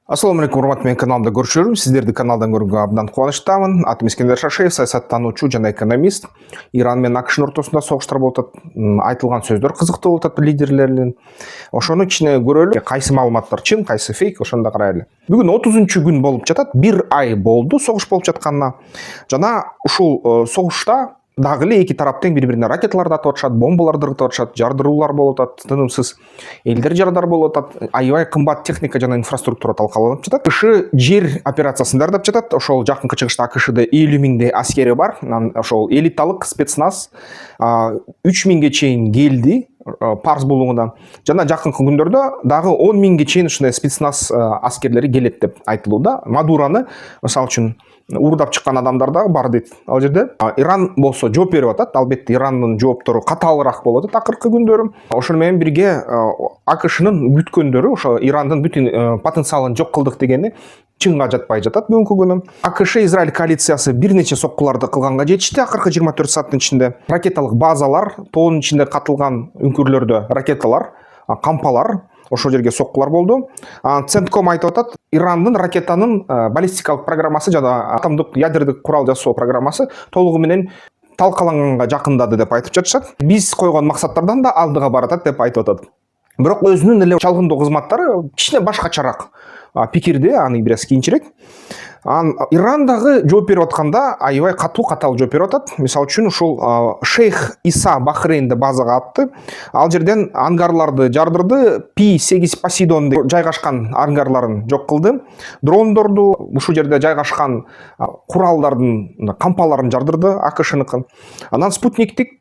Ассаламу алейкум, урматтуу менин каналымда көрүшөрүм. Сиздерди каналдан көргөнгө абдан кубанычтамын. Атым Искендер Шашеев, саясаттануучу жана экономист. Иран менен АКШнын ортосунда согуштар болуп атат. Айтылган сөздөр кызыктуу болуп атат лидерлердин. Ошону ичине көрөлү. Кайсы маалыматтар чын, кайсы фейк, ошону да карайлы. Бүгүн 30-күн болуп жатат. 1 ай болду согуш болуп жатканына. Жана ушул согушта дагы эле эки тарап тең бири-бирине ракеталарды атып атышат, бомбаларды ыргытып атышат, жардыруулар болуп атат, тынымсыз элдер жарадар болуп атат, аябай кымбат техника жана инфраструктура талкаланып жатат. АКШ жер операциясын дардап жатат. Ошол жакынкы чыгышта АКШда 50 миңдей аскери бар. Ошол элиталык спецназ 3 миңге чейин келди. Парс булуңуна жана жакынкы күндөрдө дагы 10 миңге чейин ушундай спецназ аскерлери келет деп айтылууда. Мадураны мисалы үчүн уурдап чыккан адамдар дагы бар дейт ал жерде. Иран болсо жооп берип атат. Албетте Ирандын жооптору катаалыраак болуп атат акыркы күндөрү. Ошону менен бирге АКШнын күткөндөрү ошо Ирандын бүтүн потенциалын жок кылдык дегени чынга жатпай жатат бүгүнкү күнү. АКШ Израиль коалициясы бир нече соккуларды кылганга жетишти акыркы 24 сааттын ичинде. Ракеталык базалар, тоонун ичинде катылган үңкүрлөрдө ракеталар, кампалар ошол жерге соккулар болду. Центком айтып атат, Ирандын ракетанын баллистикалык программасы жана атомдук ядердик курал жасоо программасы толугу менен талкаланганга жакындады деп айтып жатышат. Биз койгон максаттардан да алдыга баратат деп айтып атат. Бирок өзүнүн эле чалгындоо кызматтары кичине башкачараак пикирде, аны бир аз кийинчерээк. Иран дагы жооп берип атканда аябай катуу жооп берип атат. Мисалы үчүн ушул Шейх Иса Бахрейнде базага атты. Ал жерден ангарларды жардырды, P-8 Посейдон жайгашкан ангарларын жок кылды. Дрондорду, ушул жерде жайгашкан куралдардын кампаларын жардырды АКШныкы. Анан спутниктик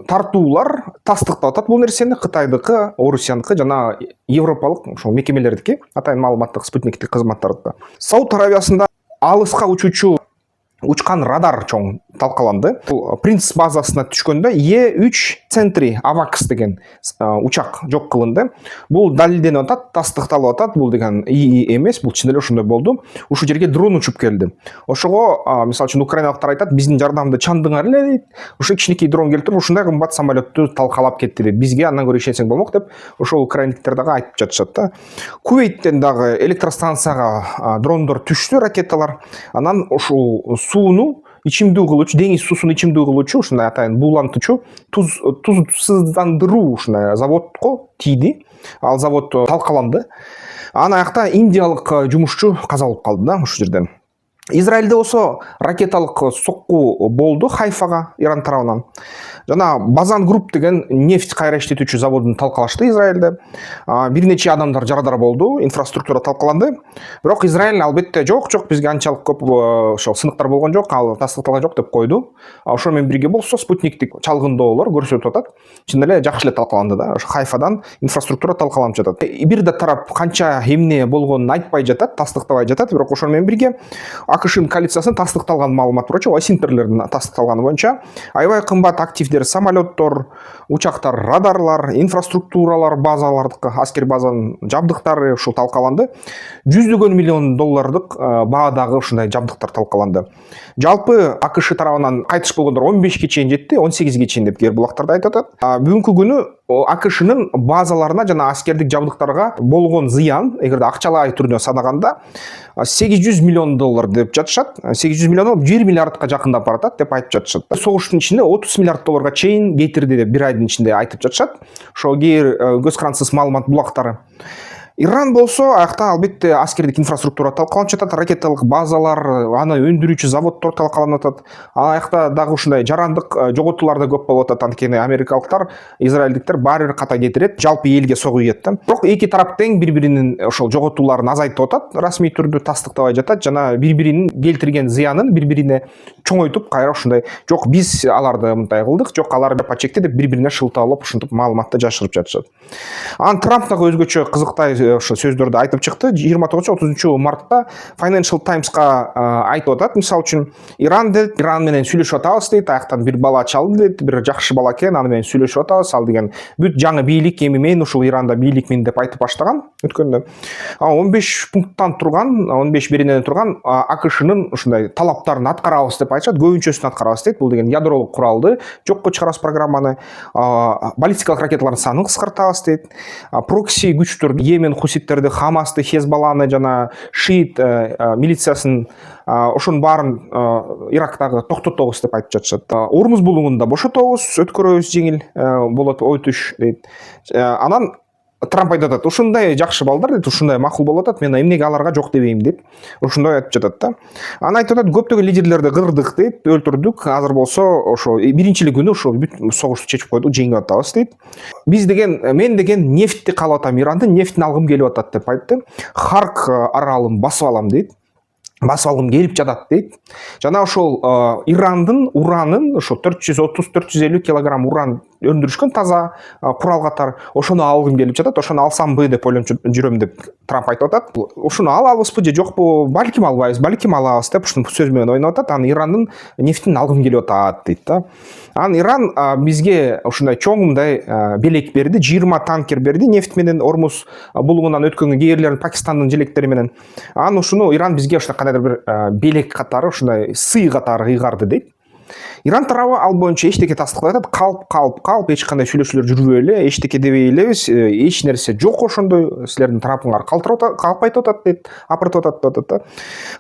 тартуулар тастыктап атат бул нерсени. Кытайдыкы, Орусияныкы жана европалык ошол мекемелердики атайын маалыматтык спутниктик кызматтардыкы. Сауд Аравиясында алыска учуучу учкан радар чоң талкаланды. Принц базасына түшкөндө Е3 Центри Авакс деген учак жок кылынды. Бул далилденип атат, тастыкталып атат. Бул деген ИИ эмес, бул чын эле ошондой болду. Ушул жерге дрон учуп келди. Ошого мисалы үчүн украиналыктар айтат, биздин жардамды чандыңар эле дейт. Ошо кичинекей дрон келип туруп ушундай кымбат самолетту талкалап кетти дейт. Бизге андан көрө ишенсең болмок деп ошол украиндиктер дагы айтып жатышат да. Кувейттен дагы электростанцияга дрондор түштү, ракеталар. Анан ушул сууну ичимдүү кылуучу, деңиз суусун ичимдүү кылуучу, ушундай атайын буулантуучу тузсыздандыруу ушундай заводко тийди. Ал завод талкаланды. Анан аякта индиялык жумушчу каза болуп калды да ушул жерден. Израилде болсо ракеталык сокку болду Хайфага Иран тарабынан. Жана Базан Групп деген нефть кайра иштетүүчү заводун талкалашты Израилде. Бир нече адамдар жарадар болду, инфраструктура талкаланды. Бирок Израиль албетте жок, бизге анчалык көп ошол сыныктар болгон жок, ал тастыкталган жок деп койду. Ошо менен бирге болсо спутниктик чалгындоолор көрсөтүп атат. Чын эле жакшы эле талкаланды да. Ошо Хайфадан инфраструктура талкаланып жатат. Бир да тарап канча эмне болгонун айтпай жатат, тастыктабай жатат, бирок ошону менен бирге АКШнын коалициясынын тастыкталган маалымат боюнча, Васинтерлердин тастыкталганы боюнча аябай кымбат активдер, самолеттор, учактар, радарлар, инфраструктуралар, базалардыкы, аскер базанын жабдыктары ушул талкаланды. $100 миллион баадагы ушундай жабдыктар талкаланды. Жалпы АКШ тарабынан кайтыш болгондор 15ге чейин жетти, 18ге чейин деп булактарда айтып атат. Бүгүнкү күнү АКШнын базаларына жана аскердик жабдыктарга болгон зыян, эгерде акчалай түрдө санаганда, $800 миллион деп жатышат. 800 миллион 1 миллиардка жакындап баратат деп айтып жатышат. Согуштун ичинде $30 миллиард чейин кетирди деп 1 айдын ичинде айтып жатышат. Ошо кээ көз карансыз маалымат булактары. Иран болсо аякта албетте аскердик инфраструктура талкаланып жатат, ракеталык базалар, аны өндүрүүчү заводдор талкаланып атат. Аякта дагы ушундай жарандык жоготуулар да көп болуп атат. Анткени америкалыктар, израилдиктер баары бир ката кетирет, жалпы элге согуу ийет да. Бирок эки тарап тең бири-биринин ошол жоготууларын азайтып атат, расмий түрдө тастыктабай жатат жана бири-биринин келтирген зыянын бири-бирине чоңойтуп кайра ушундай жок биз аларды мындай кылдык, жок алар жапа чекти деп бири-бирине шылтаалап ушинтип маалыматты жашырып жатышат. Анан Трамп дагы өзгөчө кызыктай ошо сөздөрдү айтып чыкты. 29-30 мартта Financial Times'ка айтып атат. Мисалы үчүн Иран менен сүйлөшүп атабыз дейт. Аяктан бир бала чалды дейт. Бир жакшы бала экен, аны менен сүйлөшүп атабыз. Ал деген бүт жаңы бийлик, эми мен ушул Иранда бийликмин деп айтып баштаган өткөндө. 15 пункттан турган, 15 беренеден турган АКШнын ушундай талаптарын аткарабыз деп айтышат. Көбүнчөсүн аткарабыз дейт. Бул деген ядролук куралды жокко чыгарабыз программаны, баллистикалык ракеталардын санын кыскартабыз дейт. Прокси күчтөр Йемен хуситтерди, Хамасты, Хезбалланы жана шиит милициясын ошонун баарын Ирактагы токтотобуз деп айтып жатышат. Ормуз булуңун да бошотобуз, өткөрөбүз, жеңил болот, өтүш дейт. Анан Трамп айтып атат, ушундай жакшы балдар дейт, ушундай макул болуп атат, мен эмнеге аларга жок дебейм деп, ушундай айтып жатат да. Анан айтып атат, көптөгөн лидерлерди кырдык дейт, өлтүрдүк, азыр болсо ошо биринчи күнү ошо бүт согушту чечип койдук, жеңип атабыз дейт. Мен деген нефтти каалап атам, Ирандын нефтин алгым келип атат деп айтты. Харк аралын басып алам дейт. Басып алгым келип жатат дейт. Жана ошол Ирандын уранын ошо 430-450 килограмм уран өндүрүшкөн таза курал катары, ошону алгым келип жатат. Ошону алсамбы деп ойлонуп жүрөм деп Трамп айтып атат. Ошону алабызбы же жокпу? Балким албайбыз, балким алабыз деп ушул сөз менен ойноп атат. Анан Ирандын нефтин алгым келип атат дейт да. Анан Иран бизге ушундай чоң мындай белек берди, 20 танкер берди, нефт менен Ормуз булуңунан өткөн кээрлерин Пакистандын желектери менен. Анан ушуну Иран бизге ушундай кандайдыр бир белек катары, ушундай сый катары кыйгарды дейт. Иран тарабы ал боюнча эчтеке тастыктап атат, калп, эч кандай сүйлөшүүлөр жүрбөй эле, эчтеке дебей элебиз, эч нерсе жок ошондой, силердин тарапыңар калтырып атат дейт, апыртып атат деп атат да.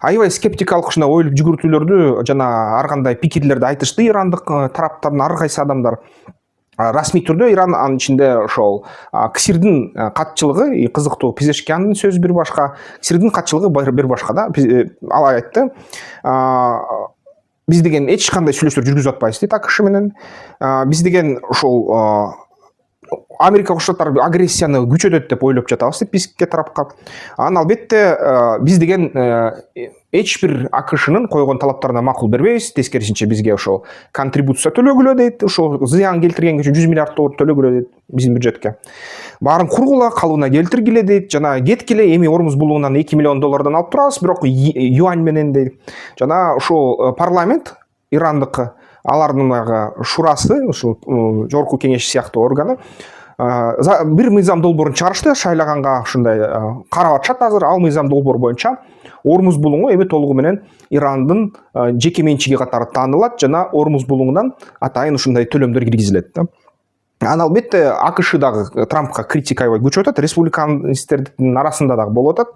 Аябай скептикалык ушундай ойлоп жүгүртүүлөрдү жана ар кандай пикирлерди айтышты ирандык тараптардын ар кайсы адамдар. Расмий түрдө Иран анын ичинде ошол КСИРдин катчылыгы кызыктуу, Пезешкиандын сөзү бир башка, КСИРдин катчылыгы бир башка да. Ал айтты, биз деген эч кандай сүйлөшүүлөр жүргүзүп атпайбыз дейт АКШ менен. Биз деген ошол Америка Коңшу Штаттары агрессияны күчөтөт деп ойлоп жатабыз дейт бизге тарапка. Анан албетте биз деген эч бир АКШнын койгон талаптарына макул бербейбиз, тескерисинче бизге ошол контрибуция төлөгүлө дейт, ошол зыян келтирген үчүн $100 миллиард төлөгүлө дейт биздин бюджетке. Баарын кургула, калыбына келтиргиле дейт, жана кеткиле, эми Ормуз булуңунан $2 миллион алып турабыз, бирок юань менен дейт. Жана ошол парламент ирандыкы, алардын шурасы, ушул жогорку кеңеш сыяктуу органы бир мыйзам долбоорун чыгарышты, шайлаганга ушундай карап атышат азыр. Ал мыйзам долбоор боюнча Ормуз булуңу эми толугу менен Ирандын жеке менчиги катары таанылат жана Ормуз булуңунан атайын ушундай төлөмдөр киргизилет да. Анан албетте АКШ дагы Трампка критика аябай күчөп атат, республиканистердин арасында дагы болуп атат.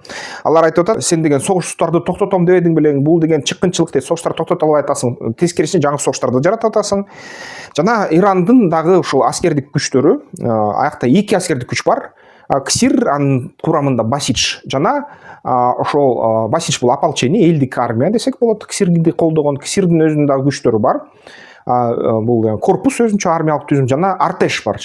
Алар айтып атат, сен деген согуштарды токтотом дебедиң белең, бул деген чыккынчылык дейт, согуштарды токтото албай атасың, тескерисинче жаңы согуштарды жаратып атасың. Жана Ирандын дагы ушул аскердик күчтөрү, аякта 2 аскердик күч бар. КСИР, анын курамында Басич жана ошол Басич бул ополчение, элдик армия десек болот, КСИРди колдогон, КСИРдин өзүнүн дагы күчтөрү бар. Бул корпус өзүнчө армиялык түзүм жана Артеш бар.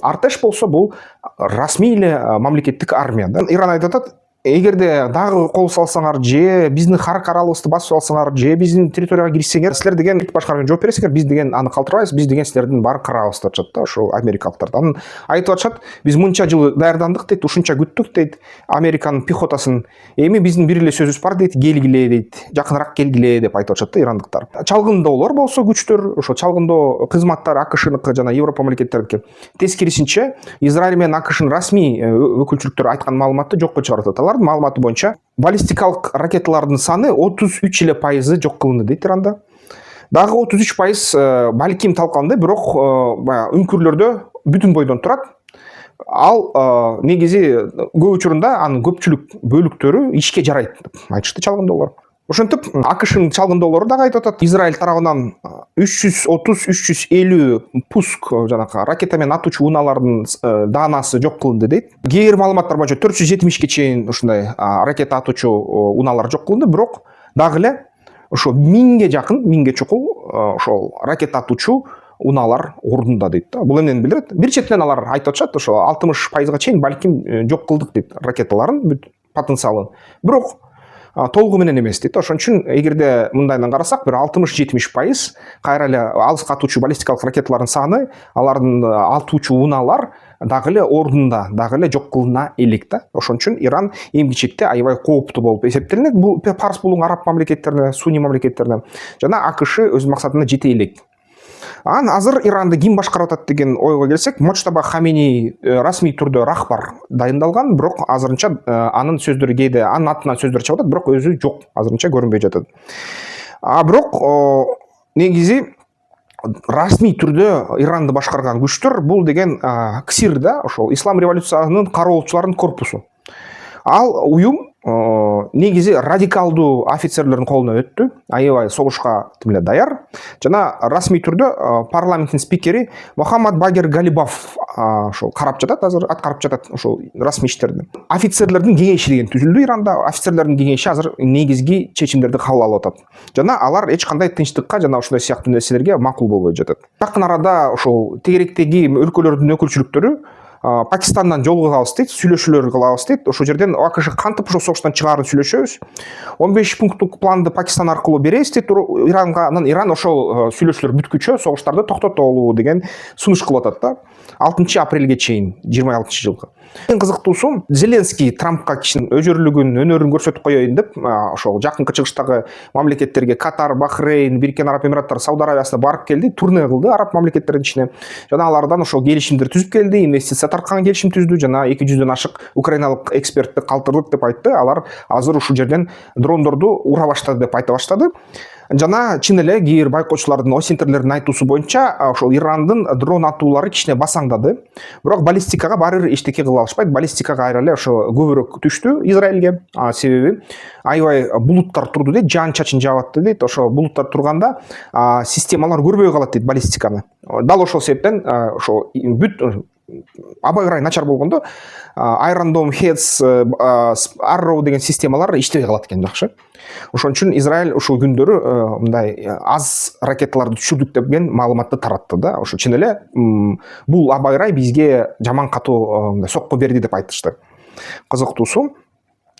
Артеш болсо бул расмий эле мамлекеттик армия да. Иран айтып атат, эгерде дагы кол салсаңар же биздин Харк аралыбызды басып алсаңар же биздин территорияга кирсеңер, силер деген башкарууга жооп бересиңер, биз деген аны калтырбайбыз, биз деген силердин баарын карабыз деп атышат да, ошол америкалыктар. Анан айтып атышат, биз мынча жыл даярдандык дейт, ушунча күттүк дейт Американын пехотасын. Эми биздин бир эле сөзүбүз бар дейт, келгиле дейт, жакыныраак келгиле деп айтып атышат да ирандыктар. Чалгындоолор болсо күчтөр, ошо чалгындоо кызматтар АКШныкы жана Европа мамлекеттериники тескерисинче Израиль менен АКШнын расмий өкүлчүлүктөрү айткан маалыматты жокко чыгарып атат. Алардын маалыматы боюнча баллистикалык ракеталардын саны 33% жок кылынды дейт Иранда. Дагы 33% балким талканды, бирок баягы үңкүрлөрдө бүтүн бойдон турат. Ал негизи көп учурунда анын көпчүлүк бөлүктөрү ишке жарайт деп айтышты чалгындоолор. Ошентип АКШнын чалгындоолору дагы айтып атат, Израиль тарабынан 330-350 пуск жанакы ракета менен атуучу унаалардын даанасы жок кылынды дейт. Кээ бир маалыматтар боюнча 470ге чейин ушундай ракета атуучу унаалар жок кылынды, бирок дагы эле ошо 1000ге жакын, 1000ге чукул ошол ракета атуучу унаалар ордунда дейт да. Бул эмнени билдирет? Бир четинен алар айтып атышат, ошо 60% чейин балким жок кылдык дейт ракеталарын, бүт потенциалын. Бирок толугу менен эмес дейт. Ошон үчүн эгерде мындайдан карасак, бир 60-70% кайра эле алыска атуучу баллистикалык ракеталардын саны, алардын атуучу унаалар дагы эле ордунда, дагы эле жок кылына элек да. Ошон үчүн Иран эмгичекте аябай кооптуу болуп эсептелинет. Бул Парс булуң араб мамлекеттерине, сунни мамлекеттерине жана АКШ өз максатына жете элек. Анан азыр Иранды ким башкарып атат деген ойго келсек, Мочтаба Хамини расмий түрдө рахбар дайындалган, бирок азырынча анын сөздөрү кээде анын атынан сөздөр чыгып атат, бирок өзү жок, азырынча көрүнбөй жатат. Бирок негизи расмий түрдө Иранды башкарган күчтөр бул деген КСИР да, ошол Ислам революциясынын кароолчуларынын корпусу. Ал уюм негизи радикалдуу офицерлердин колуна өттү. Аябай согушка даяр. Жана расмий түрдө парламенттин спикери Мухаммад Багир Галибаф ошол карап жатат, азыр аткарып жатат ошол расмий иштерди. Офицерлердин кеңеши деген түзүлдү Иранда. Офицерлердин кеңеши азыр негизги чечимдерди кабыл алып атат. Жана алар эч кандай тынчтыкка жана ошондой сыяктуу нерселерге макул болбой жатат. Жакын арада ошол тегеректеги өлкөлөрдүн өкүлчүлүктөрү Пакистандан жолугабыз дейт, сүйлөшүүлөр кылабыз дейт. Ошол жерден АКШ кантип ошол согуштан чыгаарын сүйлөшөбүз. 15 пункттук планды Пакистан аркылуу беребиз дейт Иранга. Анан Иран ошол сүйлөшүүлөр бүткүчө согуштарды токтотолу деген сунуш кылып атат да. 6 апрелге чейин 26 жылга. Эң кызыктуусу Зеленский Трампка кишинин өжөрлүгүн, өнөрүн көрсөтүп коеюн деп ошол жакынкы чыгыштагы мамлекеттерге Катар, Бахрейн, Бириккен Араб Эмираттары, Сауд Аравиясына барып келди, турне кылды араб мамлекеттеринин ичине. Жана алардан ошол келишимдер түзүп келди, инвестиция тарткан келишим түздү, жана 200дөн ашык украиналык экспертти калтырдык деп айтты. Алар азыр ушул жерден дрондорду ура баштады деп айта баштады. Жана чын эле кээ бир байкоочулардын осинтерлердин айтуусу боюнча ошол Ирандын дрон атуулары кичине басаңдады. Бирок баллистикага баары бир эчтеке кыла алышпайт. Баллистикага кайра эле ошо көбүрөөк түштү Израилге. Себеби аябай булуттар турду дейт, жаан чачын жаап атты дейт. Ошо булуттар турганда системалар көрбөй калат дейт баллистиканы. Дал ошол себептен ошо бүт аба ырайы начар болгондо Iron Dome, Heads, Arrow деген системалар иштебей калат экен жакшы. Ошон үчүн Израиль ушул күндөрү мындай аз ракеталарды түшүрдүк деген маалыматты таратты да. Ошо чын эле бул аба ырай бизге жаман катуу мындай сокко берди деп айтышты. Кызыктуусу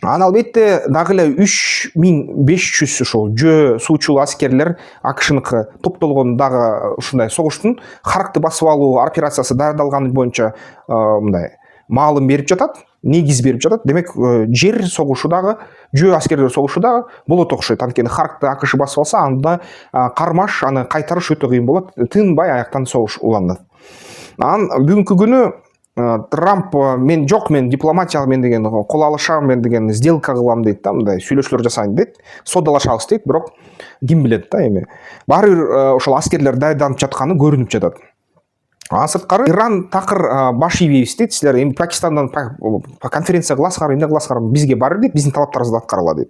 анан албетте дагы эле 3500 ошол жөө суучул аскерлер АКШныкы топтолгон дагы ушундай согуштун Характы басып алуу операциясы даярдалганы боюнча мындай маалым берип жатат, негиз берип жатат. Демек жер согушу дагы, жөө аскерлер согушу дагы болот окшойт. Анткени Характы АКШ басып алса, анда кармаш, аны кайтарыш өтө кыйын болот. Тынбай аяктан согуш уланат. Анан бүгүнкү күнү Трамп мен дипломатия мен деген кол алышам, мен деген сделка кылам дейт да, мындай сүйлөшүүлөр жасайын дейт, содалашабыз дейт, бирок ким билет да эми. Баары бир ошол аскерлер даярданып жатканы көрүнүп жатат. Сырткары Иран такыр баш ийбейбиз дейт. Силер эми Пакистандан конференция кыласыңар, эмне кыласыңар, бизге баары дейт, биздин талаптарыбыз да аткарыла дейт.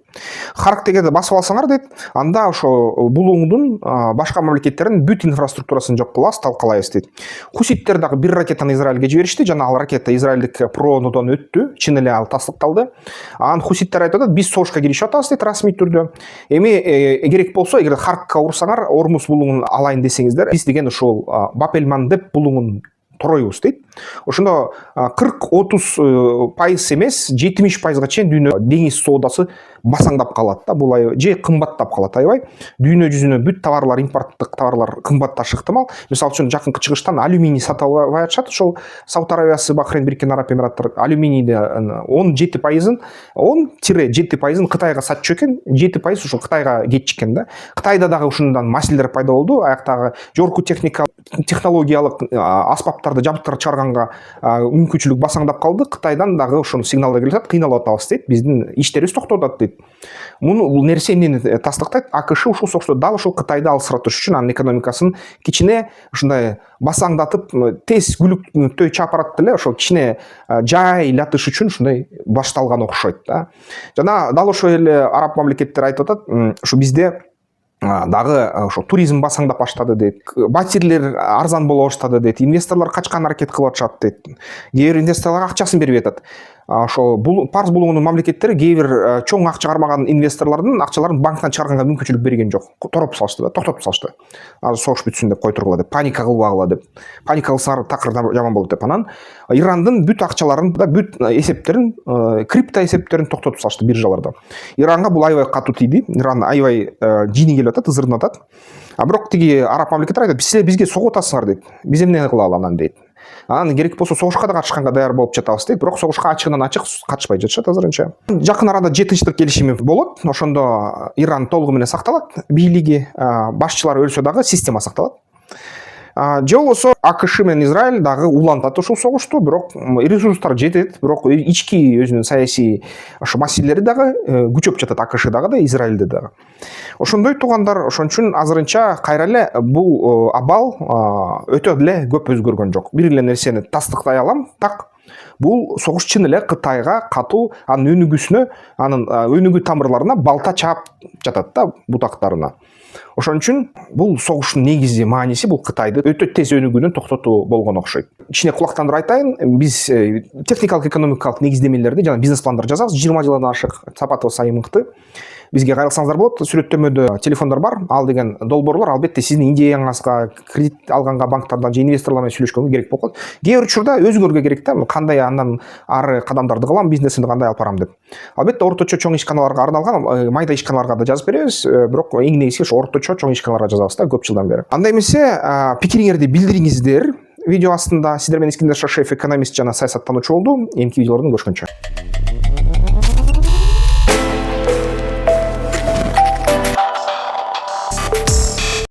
Характеге басып алсаңар дейт, анда ошо булуңдун башка мамлекеттердин бүт инфраструктурасын жок кылабыз, талкалайбыз дейт. Хуситтер дагы бир ракетаны Израилге жиберишти, жана ал ракета израилдик ПРО-дон өттү, чын эле ал тастыкталды. Анан хуситтер айтып атат, биз согушка киришип атабыз дейт расмий түрдө. Эми керек болсо, эгер Харакка урсаңар, Ормуз булуңун алайын десеңиздер, биз деген ошол Бапельман деп булуңун тороюбуз дейт. Ошондо 40-30% эмес, 70%га чейин дүйнө деңиз соодасы басаңдап калат да, бул же кымбаттап калат аябай. Дүйнө жүзүнө бүт товарлар, импорттук товарлар кымбатташы ыктымал. Мисалы үчүн жакынкы чыгыштан алюминий сатып албай атышат. Ошол Сауд Аравиясы, Бахрейн, Бириккен Араб Эмираттары алюминийди 17%, 10-7% Кытайга сатчу экен, 7% ошол Кытайга кетчү экен да. Кытайда дагы ушундан маселелер пайда болду. Аяктагы жогорку технологиялык аспаптарды, жабдыктарды чыгарганга мүмкүнчүлүк басаңдап калды. Кытайдан дагы ошону сигналдар келип атат, кыйналып атабыз дейт, биздин иштерибиз токтоп атат дейт. Бул нерсе эмнени тастыктайт? АКШ ушул согушта дал ушул Кытайды алсыратыш үчүн анын экономикасын кичине ушундай басаңдатып, тез күлүктөй чапырат эле, ошол кичине жайлатыш үчүн ушундай башталган окшойт да. Жана дал ошол эле араб мамлекеттери айтып атат, ушу бизде дагы ошо туризм басаңдап баштады дейт. Батирлер арзан боло баштады дейт. Инвесторлор качкан аракет кылып атышат дейт. Кээ бир инвесторлорго акчасын бербей атат. Ошо парс булуңунун мамлекеттери кээ бир чоң акча кармаган инвесторлордун акчаларын банктан чыгарганга мүмкүнчүлүк берген жок. Тороп салышты да, токтотуп салышты. Азыр согуш бүтсүн деп койдургула деп, паника кылбагыла деп. Паника кылсаңар такыр жаман болот деп. Анан Ирандын бүт акчаларын да, бүт эсептерин, крипто эсептерин токтотуп салышты биржаларда. Иранга бул аябай катуу тийди. Иран аябай жини келип атат, ызырынып атат. Бирок тиги араб мамлекеттер айтат, силер бизге согуп атасыңар дейт. Биз эмне кылалы анан дейт. Анан керек болсо согушка да катышканга даяр болуп жатабыз дейт. Бирок согушка ачыгынан ачык катышпай жатышат азырынча. Жакын арада же тынчтык келишими болот. Ошондо Иран толугу менен сакталат. Бийлиги, башчылары өлсө дагы система сакталат. Же болбосо АКШ менен Израиль дагы улантат ушул согушту, бирок ресурстар жетет, бирок ички өзүнүн саясий ошо маселелери дагы күчөп жатат АКШ дагы да, Израилде дагы. Ошондой туугандар, ошон үчүн азырынча кайра эле бул абал өтө эле көп өзгөргөн жок. Бир эле нерсени тастыктай алам, так Бул согуш чын эле Кытайга катуу анын өнүгүүсүнө, анын өнүгүү тамырларына балта чаап жатат да, бутактарына. Ошон үчүн бул согуштун негизи мааниси бул Кытайды өтө тез өнүгүүнүн токтотуу болгон окшойт. Ичине кулактандырып айтайын, биз техникалык экономикалык негиздемелерди жана бизнес пландарды жазабыз 20 жылдан ашык. Сапатов сайым мыкты. Бизге кайрылсаңыздар болот. Сүрөттөмөдө телефондар бар. Ал деген долбоорлор албетте сиздин идеяңызга, кредит алганга банктардан же инвесторлор менен сүйлөшкөнгө керек болуп калат. Кээ бир учурда өзүңөргө керек да, кандай андан ары кадамдарды кылам, бизнесимди кандай алып барам деп. Албетте орточо чоң ишканаларга арналган майда ишканаларга да жазып беребиз, бирок эң негизги ошо орточо чоң ишканаларга жазабыз да көп жылдан бери. Анда эмесе пикириңерди билдириңиздер. Видео астында. Сиздер менен Искендер Шашеев экономист жана саясаттануучу болду. Эмки видеолордон көрүшкөнчө.